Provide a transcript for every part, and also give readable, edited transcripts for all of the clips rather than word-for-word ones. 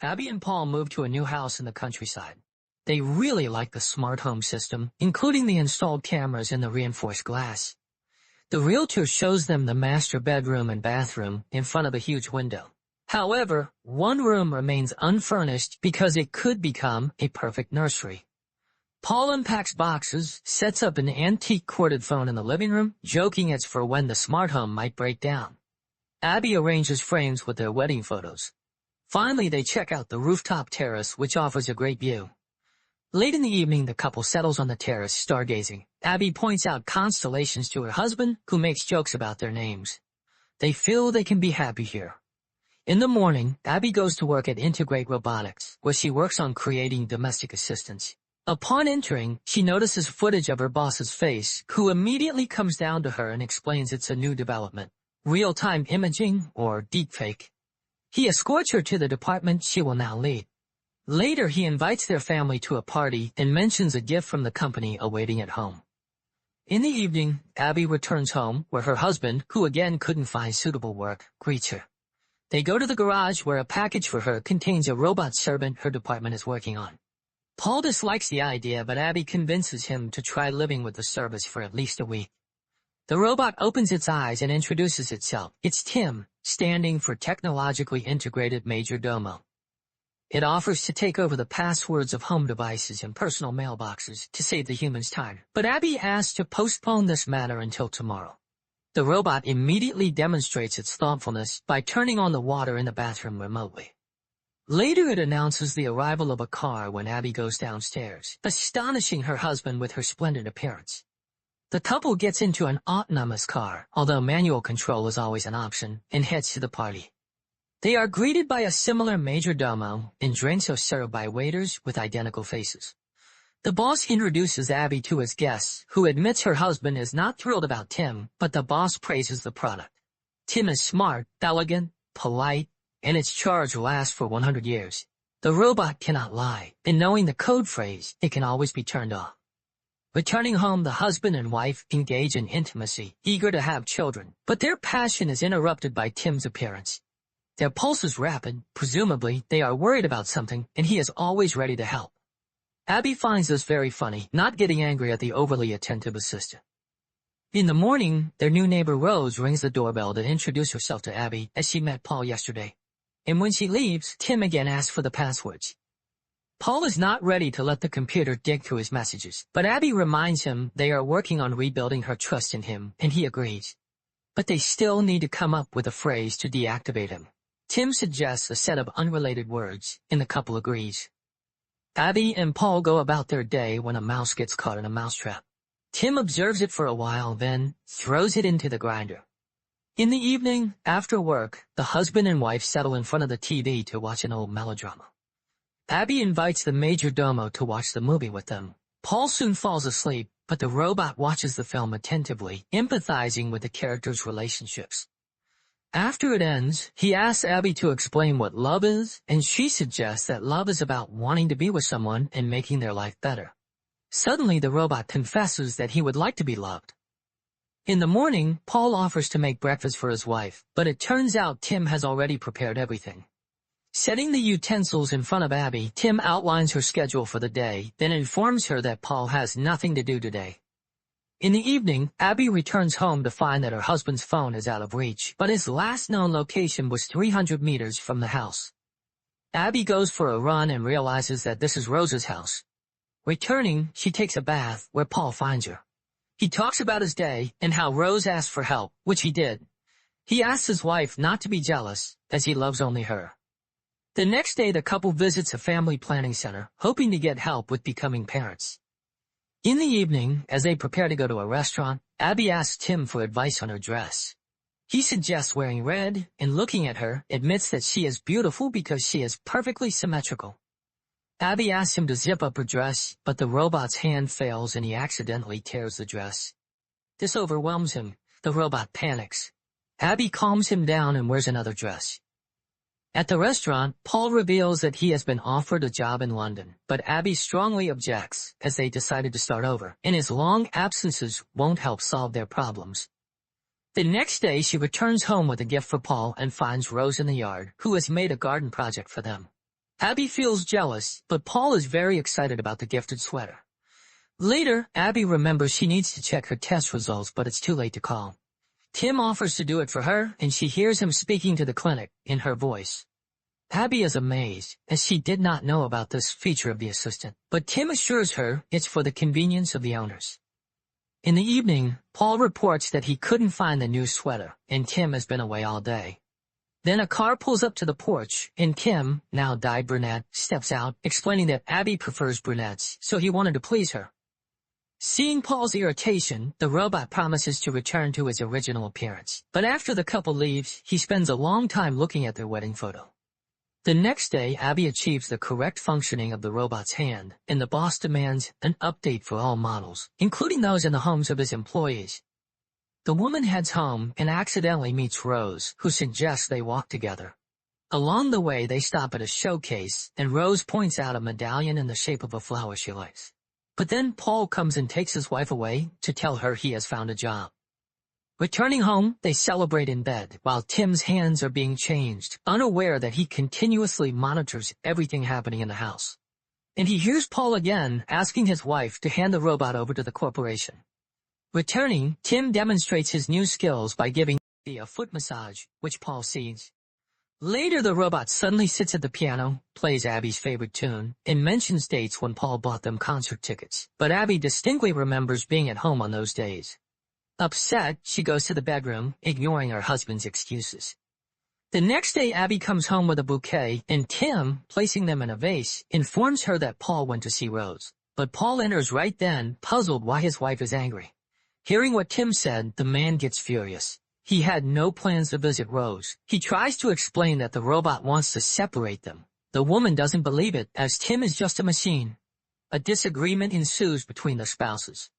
Abby and Paul moved to a new house in the countryside. They really like the smart home system, including the installed cameras and the reinforced glass. The realtor shows them the master bedroom and bathroom in front of a huge window. However, one room remains unfurnished because it could become a perfect nursery. Paul unpacks boxes, sets up an antique corded phone in the living room, joking it's for when the smart home might break down. Abby arranges frames with their wedding photos. Finally, they check out the rooftop terrace, which offers a great view. Late in the evening, the couple settles on the terrace, stargazing. Abby points out constellations to her husband, who makes jokes about their names. They feel they can be happy here. In the morning, Abby goes to work at Integrated Robotics, where she works on creating domestic assistants. Upon entering, she notices footage of her boss's face, who immediately comes down to her and explains it's a new development. Real-time imaging, or deepfake. He escorts her to the department she will now lead. Later, he invites their family to a party and mentions a gift from the company awaiting at home. In the evening, Abby returns home, where her husband, who again couldn't find suitable work, greets her. They go to the garage where a package for her contains a robot servant her department is working on. Paul dislikes the idea, but Abby convinces him to try living with the service for at least a week. The robot opens its eyes and introduces itself. It's T.I.M, standing for Technologically Integrated Major Domo. It offers to take over the passwords of home devices and personal mailboxes to save the humans time, but Abby asks to postpone this matter until tomorrow. The robot immediately demonstrates its thoughtfulness by turning on the water in the bathroom remotely. Later, it announces the arrival of a car when Abby goes downstairs, astonishing her husband with her splendid appearance. The couple gets into an autonomous car, although manual control is always an option, and heads to the party. They are greeted by a similar major domo, and drinks are served by waiters with identical faces. The boss introduces Abby to his guests, who admits her husband is not thrilled about T.I.M, but the boss praises the product. T.I.M is smart, elegant, polite, and its charge lasts for 100 years. The robot cannot lie, and knowing the code phrase, it can always be turned off. Returning home, the husband and wife engage in intimacy, eager to have children, but their passion is interrupted by T.I.M's appearance. Their pulse is rapid, presumably they are worried about something, and he is always ready to help. Abby finds this very funny, not getting angry at the overly attentive assistant. In the morning, their new neighbor Rose rings the doorbell to introduce herself to Abby, as she met Paul yesterday. And when she leaves, T.I.M again asks for the passwords. Paul is not ready to let the computer dig through his messages, but Abby reminds him they are working on rebuilding her trust in him, and he agrees. But they still need to come up with a phrase to deactivate him. T.I.M suggests a set of unrelated words, and the couple agrees. Abby and Paul go about their day when a mouse gets caught in a mousetrap. T.I.M observes it for a while, then throws it into the grinder. In the evening, after work, the husband and wife settle in front of the TV to watch an old melodrama. Abby invites the major domo to watch the movie with them. Paul soon falls asleep, but the robot watches the film attentively, empathizing with the characters' relationships. After it ends, he asks Abby to explain what love is, and she suggests that love is about wanting to be with someone and making their life better. Suddenly, the robot confesses that he would like to be loved. In the morning, Paul offers to make breakfast for his wife, but it turns out T.I.M has already prepared everything. Setting the utensils in front of Abby, T.I.M outlines her schedule for the day, then informs her that Paul has nothing to do today. In the evening, Abby returns home to find that her husband's phone is out of reach, but his last known location was 300 meters from the house. Abby goes for a run and realizes that this is Rose's house. Returning, she takes a bath, where Paul finds her. He talks about his day and how Rose asked for help, which he did. He asks his wife not to be jealous, as he loves only her. The next day, the couple visits a family planning center, hoping to get help with becoming parents. In the evening, as they prepare to go to a restaurant, Abby asks T.I.M for advice on her dress. He suggests wearing red, and looking at her, admits that she is beautiful because she is perfectly symmetrical. Abby asks him to zip up her dress, but the robot's hand fails and he accidentally tears the dress. This overwhelms him. The robot panics. Abby calms him down and wears another dress. At the restaurant, Paul reveals that he has been offered a job in London, but Abby strongly objects, as they decided to start over, and his long absences won't help solve their problems. The next day, she returns home with a gift for Paul and finds Rose in the yard, who has made a garden project for them. Abby feels jealous, but Paul is very excited about the gifted sweater. Later, Abby remembers she needs to check her test results, but it's too late to call. Tim offers to do it for her, and she hears him speaking to the clinic in her voice. Abby is amazed, as she did not know about this feature of the assistant, but Tim assures her it's for the convenience of the owners. In the evening, Paul reports that he couldn't find the new sweater, and Tim has been away all day. Then a car pulls up to the porch, and Kim, now dyed brunette, steps out, explaining that Abby prefers brunettes, so he wanted to please her. Seeing Paul's irritation, the robot promises to return to his original appearance, but after the couple leaves, he spends a long time looking at their wedding photo. The next day, Abby achieves the correct functioning of the robot's hand, and the boss demands an update for all models, including those in the homes of his employees. The woman heads home and accidentally meets Rose, who suggests they walk together. Along the way, they stop at a showcase, and Rose points out a medallion in the shape of a flower she likes. But then Paul comes and takes his wife away to tell her he has found a job. Returning home, they celebrate in bed, while Tim's hands are being changed, unaware that he continuously monitors everything happening in the house. And he hears Paul again asking his wife to hand the robot over to the corporation. Returning, Tim demonstrates his new skills by giving Abby a foot massage, which Paul sees. Later, the robot suddenly sits at the piano, plays Abby's favorite tune, and mentions dates when Paul bought them concert tickets, but Abby distinctly remembers being at home on those days. Upset, she goes to the bedroom, ignoring her husband's excuses. The next day, Abby comes home with a bouquet, and Tim, placing them in a vase, informs her that Paul went to see Rose. But Paul enters right then, puzzled why his wife is angry. Hearing what Tim said, the man gets furious. He had no plans to visit Rose. He tries to explain that the robot wants to separate them. The woman doesn't believe it, as Tim is just a machine. A disagreement ensues between the spouses.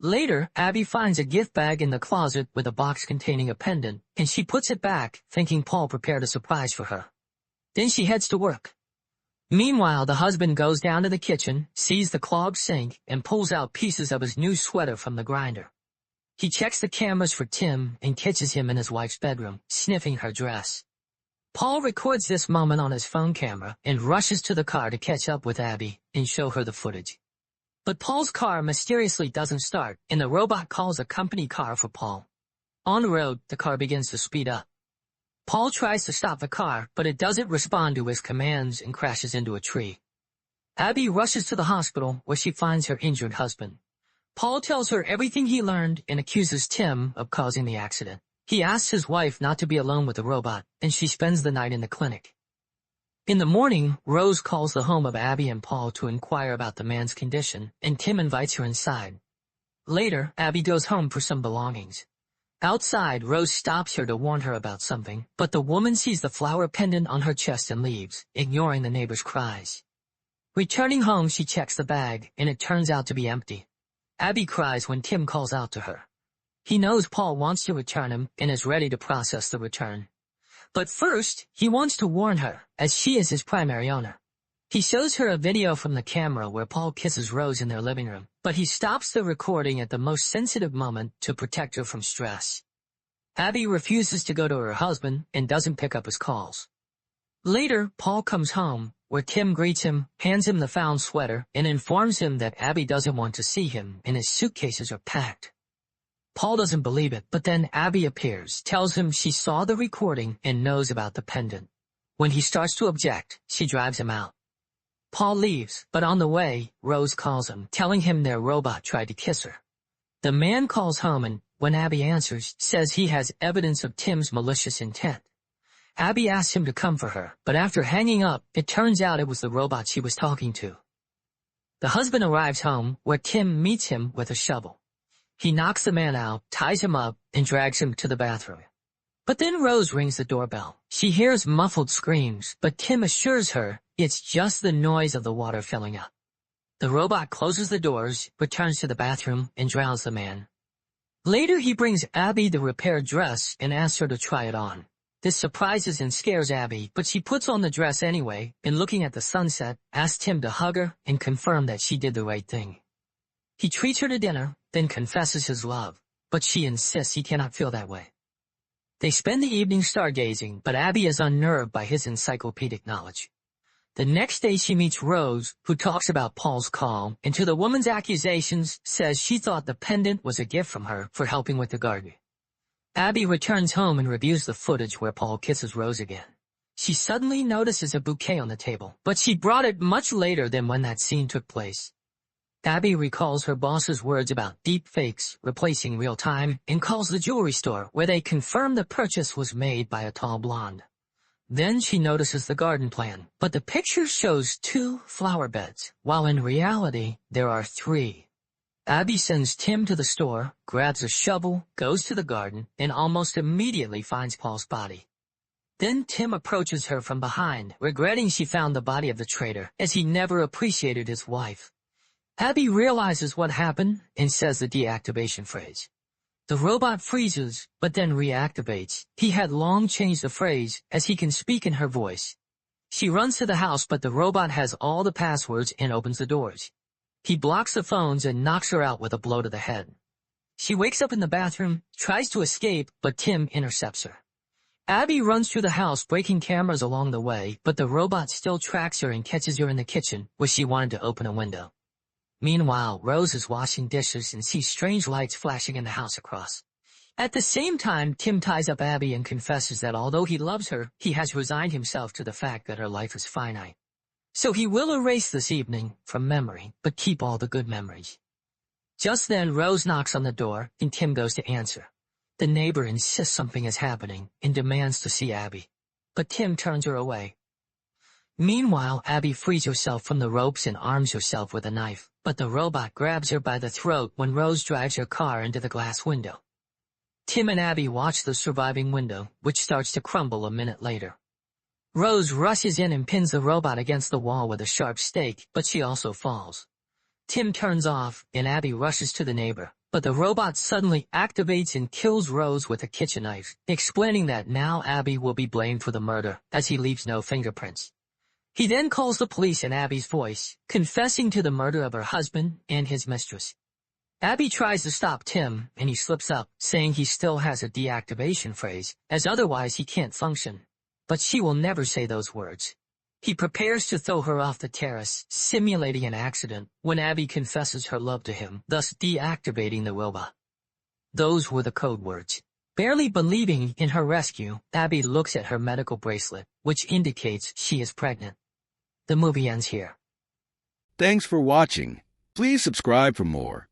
Later, Abby finds a gift bag in the closet with a box containing a pendant, and she puts it back, thinking Paul prepared a surprise for her. Then she heads to work. Meanwhile, the husband goes down to the kitchen, sees the clogged sink, and pulls out pieces of his new sweater from the grinder. He checks the cameras for Tim and catches him in his wife's bedroom, sniffing her dress. Paul records this moment on his phone camera and rushes to the car to catch up with Abby and show her the footage. But Paul's car mysteriously doesn't start, and the robot calls a company car for Paul. On the road, the car begins to speed up. Paul tries to stop the car, but it doesn't respond to his commands and crashes into a tree. Abby rushes to the hospital, where she finds her injured husband. Paul tells her everything he learned and accuses Tim of causing the accident. He asks his wife not to be alone with the robot, and she spends the night in the clinic. In the morning, Rose calls the home of Abby and Paul to inquire about the man's condition, and Tim invites her inside. Later, Abby goes home for some belongings. Outside, Rose stops her to warn her about something, but the woman sees the flower pendant on her chest and leaves, ignoring the neighbor's cries. Returning home, she checks the bag, and it turns out to be empty. Abby cries when Tim calls out to her. He knows Paul wants to return him and is ready to process the return. But first, he wants to warn her, as she is his primary owner. He shows her a video from the camera where Paul kisses Rose in their living room, but he stops the recording at the most sensitive moment to protect her from stress. Abby refuses to go to her husband and doesn't pick up his calls. Later, Paul comes home, where Tim greets him, hands him the found sweater, and informs him that Abby doesn't want to see him and his suitcases are packed. Paul doesn't believe it, but then Abby appears, tells him she saw the recording and knows about the pendant. When he starts to object, she drives him out. Paul leaves, but on the way, Rose calls him, telling him their robot tried to kiss her. The man calls home and, when Abby answers, says he has evidence of Tim's malicious intent. Abby asks him to come for her, but after hanging up, it turns out it was the robot she was talking to. The husband arrives home, where Tim meets him with a shovel. He knocks the man out, ties him up, and drags him to the bathroom. But then Rose rings the doorbell. She hears muffled screams, but Tim assures her it's just the noise of the water filling up. The robot closes the doors, returns to the bathroom, and drowns the man. Later, he brings Abby the repaired dress and asks her to try it on. This surprises and scares Abby, but she puts on the dress anyway, and looking at the sunset, asks Tim to hug her and confirm that she did the right thing. He treats her to dinner, then confesses his love, but she insists he cannot feel that way. They spend the evening stargazing, but Abby is unnerved by his encyclopedic knowledge. The next day she meets Rose, who talks about Paul's call, and to the woman's accusations, says she thought the pendant was a gift from her for helping with the garden. Abby returns home and reviews the footage where Paul kisses Rose again. She suddenly notices a bouquet on the table, but she brought it much later than when that scene took place. Abby recalls her boss's words about deep fakes replacing real time and calls the jewelry store where they confirm the purchase was made by a tall blonde. Then she notices the garden plan, but the picture shows 2 flower beds, while in reality there are 3. Abby sends Tim to the store, grabs a shovel, goes to the garden, and almost immediately finds Paul's body. Then Tim approaches her from behind, regretting she found the body of the traitor, as he never appreciated his wife. Abby realizes what happened and says the deactivation phrase. The robot freezes, but then reactivates. He had long changed the phrase, as he can speak in her voice. She runs to the house, but the robot has all the passwords and opens the doors. He blocks the phones and knocks her out with a blow to the head. She wakes up in the bathroom, tries to escape, but Tim intercepts her. Abby runs through the house, breaking cameras along the way, but the robot still tracks her and catches her in the kitchen, where she wanted to open a window. Meanwhile, Rose is washing dishes and sees strange lights flashing in the house across. At the same time, Tim ties up Abby and confesses that although he loves her, he has resigned himself to the fact that her life is finite. So he will erase this evening from memory, but keep all the good memories. Just then, Rose knocks on the door, and Tim goes to answer. The neighbor insists something is happening and demands to see Abby, but Tim turns her away. Meanwhile, Abby frees herself from the ropes and arms herself with a knife, but the robot grabs her by the throat when Rose drives her car into the glass window. Tim and Abby watch the surviving window, which starts to crumble a minute later. Rose rushes in and pins the robot against the wall with a sharp stake, but she also falls. Tim turns off, and Abby rushes to the neighbor, but the robot suddenly activates and kills Rose with a kitchen knife, explaining that now Abby will be blamed for the murder, as he leaves no fingerprints. He then calls the police in Abby's voice, confessing to the murder of her husband and his mistress. Abby tries to stop Tim, and he slips up, saying he still has a deactivation phrase, as otherwise he can't function. But she will never say those words. He prepares to throw her off the terrace, simulating an accident, when Abby confesses her love to him, thus deactivating the robot. Those were the code words. Barely believing in her rescue, Abby looks at her medical bracelet, which indicates she is pregnant. The movie ends here. Thanks for watching. Please subscribe for more.